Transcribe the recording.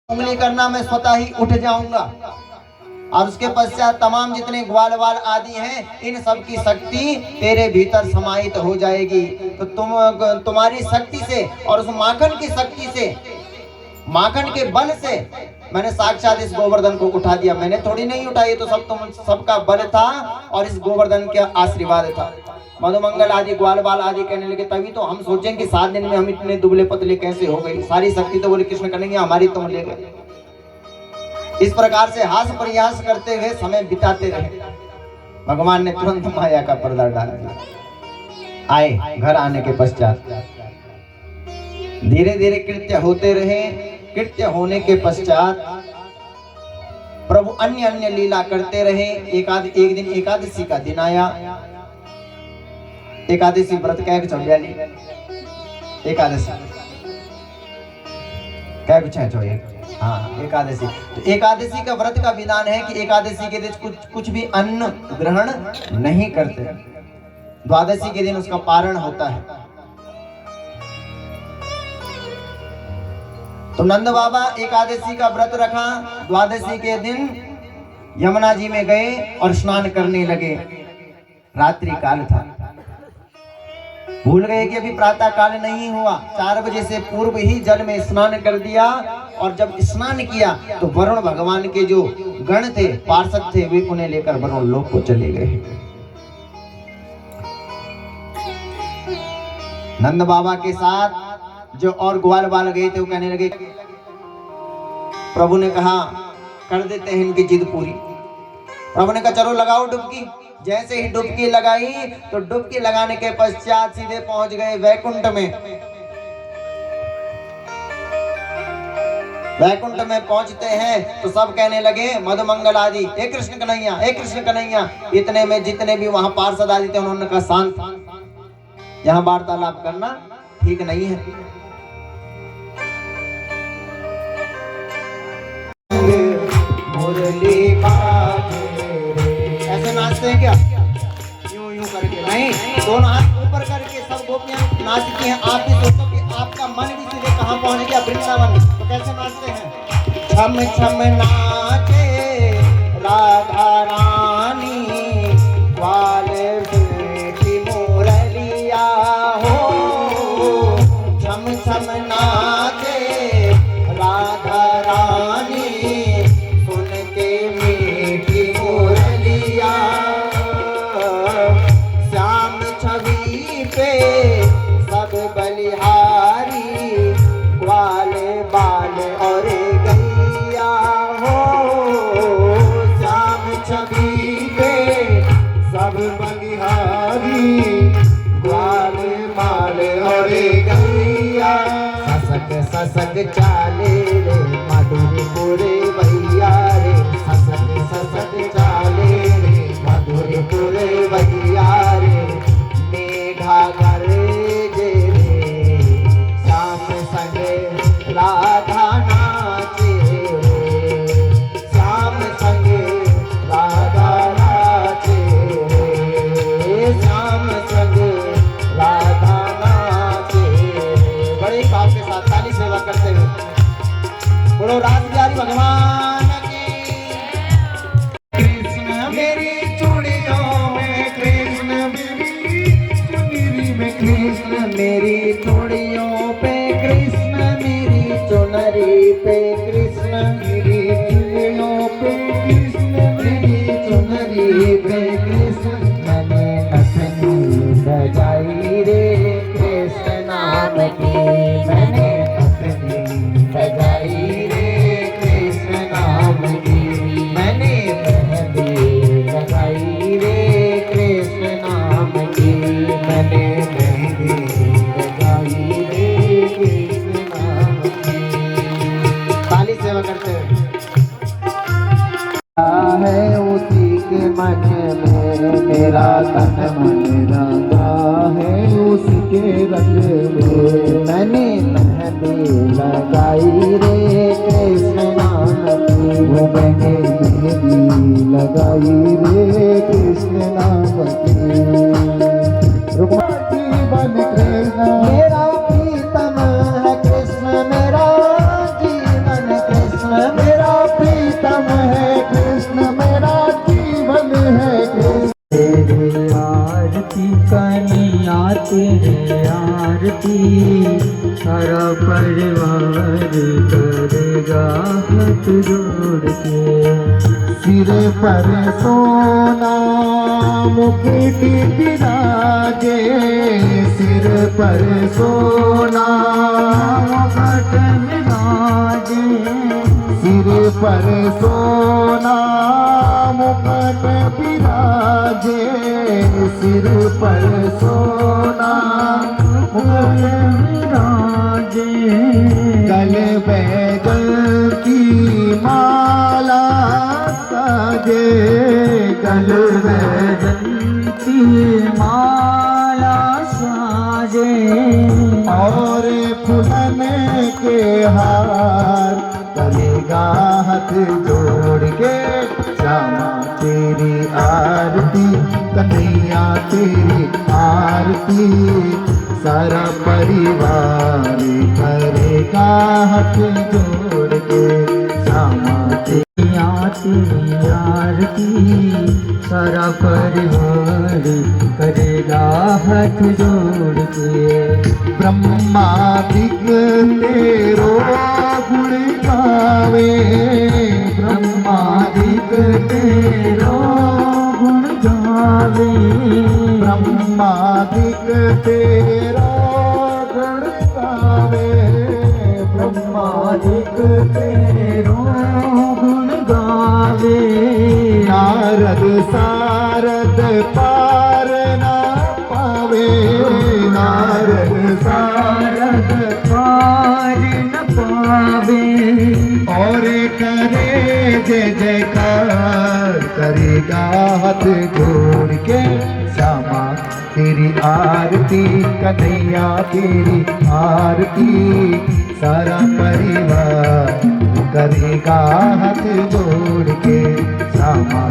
उंगली करना मैं स्वतः ही उठ जाऊंगा। और उसके पश्चात तमाम जितने ग्वाल वाल आदि हैं, इन सब की शक्ति तेरे भीतर समाहित हो जाएगी। तो तुम्हारी शक्ति से और उस माखन की शक्ति से, माखन के बल से मैंने साक्षात इस गोवर्धन को उठा दिया। मैंने थोड़ी नहीं उठाई, तो सबका बल था और इस गोवर्धन का आशीर्वाद था। मधुमंगल आदि ग्वाल बाल आदि कहने लगे, तभी तो हम सोचें कि 7 दिन में हम इतने दुबले पतले कैसे हो गए। सारी शक्ति तो बोले कृष्ण कन्हैया हमारी तुम ले गए। इस प्रकार से हास प्रयास करते हुए समय बिताते रहे। भगवान ने तुरंत माया का पर्दा डाल दिया। आए घर आने के पश्चात धीरे धीरे कृत्य होते रहे। कृत्य होने के पश्चात प्रभु अन्य अन्य लीला करते रहे। एक दिन एकादशी का दिन आया। एकादशी व्रत क्या चौबयाली एकादशी क्या कुछ है चौबे, हाँ एकादशी। तो एकादशी का व्रत का विधान है कि एकादशी के दिन कुछ भी अन्न ग्रहण नहीं करते। द्वादशी के दिन उसका पारण होता है। तो नंद बाबा एकादशी का व्रत रखा। द्वादशी के दिन यमुना जी में गए और स्नान करने लगे। रात्रि काल था, भूल गए कि अभी प्रातः काल नहीं हुआ। 4 बजे से पूर्व ही जल में स्नान कर दिया। और जब स्नान किया तो वरुण भगवान के जो गण थे, पार्षद थे, वे उन्हें लेकर वरुण लोक को चले गए। नंद बाबा के साथ जो और ग्वाल बाल गए थे, वो कहने लगे, प्रभु ने कहा कर देते हैं इनकी जिद पूरी। प्रभु ने कहा चलो लगाओ डुबकी। जैसे ही डुबकी लगाई तो डुबकी लगाने के पश्चात सीधे पहुंच गए वैकुंठ में। वैकुंठ में पहुंचते हैं तो सब कहने लगे मधुमंगल आदि, हे कृष्ण कन्हैया, हे कृष्ण कन्हैया। इतने में जितने भी वहां पार्षद आदि थे, उन्होंने कहा शांत, यहाँ वार्तालाप करना ठीक नहीं है। ऐसे नाचते हैं क्या? यूं यूं करके नहीं, दोनों हाथ ऊपर करके सब गोपियां नाचती हैं। आप भी सोचो कि आपका मन भी सीधे कहाँ पहुंच गया, वृंदावन। तो कैसे नाचते हैं? छम छम नाचे राधा रानी, ग्वाल की मुरलिया हो। छम छम नाचे राधा रानी, सब बलिहारी, ग्वाल बाल और गैया हो। श्याम छवि पे सब बलिहारी, ग्वाल बाल और गैया। ससक ससक चाले रे मधुरपुर भैया रे, ससक ससक चाले रे मधुरपुर भैया रे। मेघा राधा नाचे, श्याम संगे राधा नाचे, श्याम संगे राधा नाचे। बड़े भाव के साथ ताली सेवा करते हुए बोलो रात बिहारी भगवान की। कृष्ण मेरी चूड़ियों में, कृष्ण मेरी चुनरी में, कृष्ण मेरी चूड़ियों पे, चुनरी पे कृष्ण मेरी चूड़ियों पे, कृष्ण मेरी चुनरी पे कृष्ण। मैंने नथनी बजाई रे कृष्ण नाम की, मैंने नथनी बजाई रे कृष्ण नाम की। मैंने मेहंदी लगाई रे कृष्ण नाम की, मैंने मेहंदी लगाई रे कृष्ण नाम की। ताली सेवा करते हैं। है उसी के मन में मेरा तन मन रंगा है, उसी के रंग में मैंने मेहंदी लगाई रे कृष्ण नाम की। वो मैंने मेहंदी लगाई रे कृष्ण नाम की। जीवन कृष्ण मेरा प्रीतम है, कृष्ण मेरा जीवन, कृष्ण करेगा हाथ जोड़ के। सिर पर सोना मुकुट विराजे, सिर पर सोना मुकुट विराजे, सिर पर सोना मुकुट विराजे, सिर पर सोना मुकुट विराजे। गले बैगन की माला साजे, गले बैगन की माला साजे, और फूलन के हार करेगा हाथ जोड़ के। श्यामा तेरी आरती, कन्हैया तेरी आरती, सारा परिवार करेगा हाथ जोड़ के। श्यामा तेरी आरती, सारा परिवार करेगा हाथ जोड़ के। ब्रह्मादिक तेरो गुण गावे, ब्रह्मादिक तेरो गुण गावे, ब्रह्मादिक तेरो गुण गावे, ब्रह्मादिक तेरो गुण गावे। नारद सारद पार ना पावे, नारद सारद पार न पावे। और करे जय जयकार करेगा हाथ जोड़ के। श्यामा तेरी आरती, कन्हैया तेरी आरती, सारा परिवार करेगा हाथ जोड़ के। श्यामा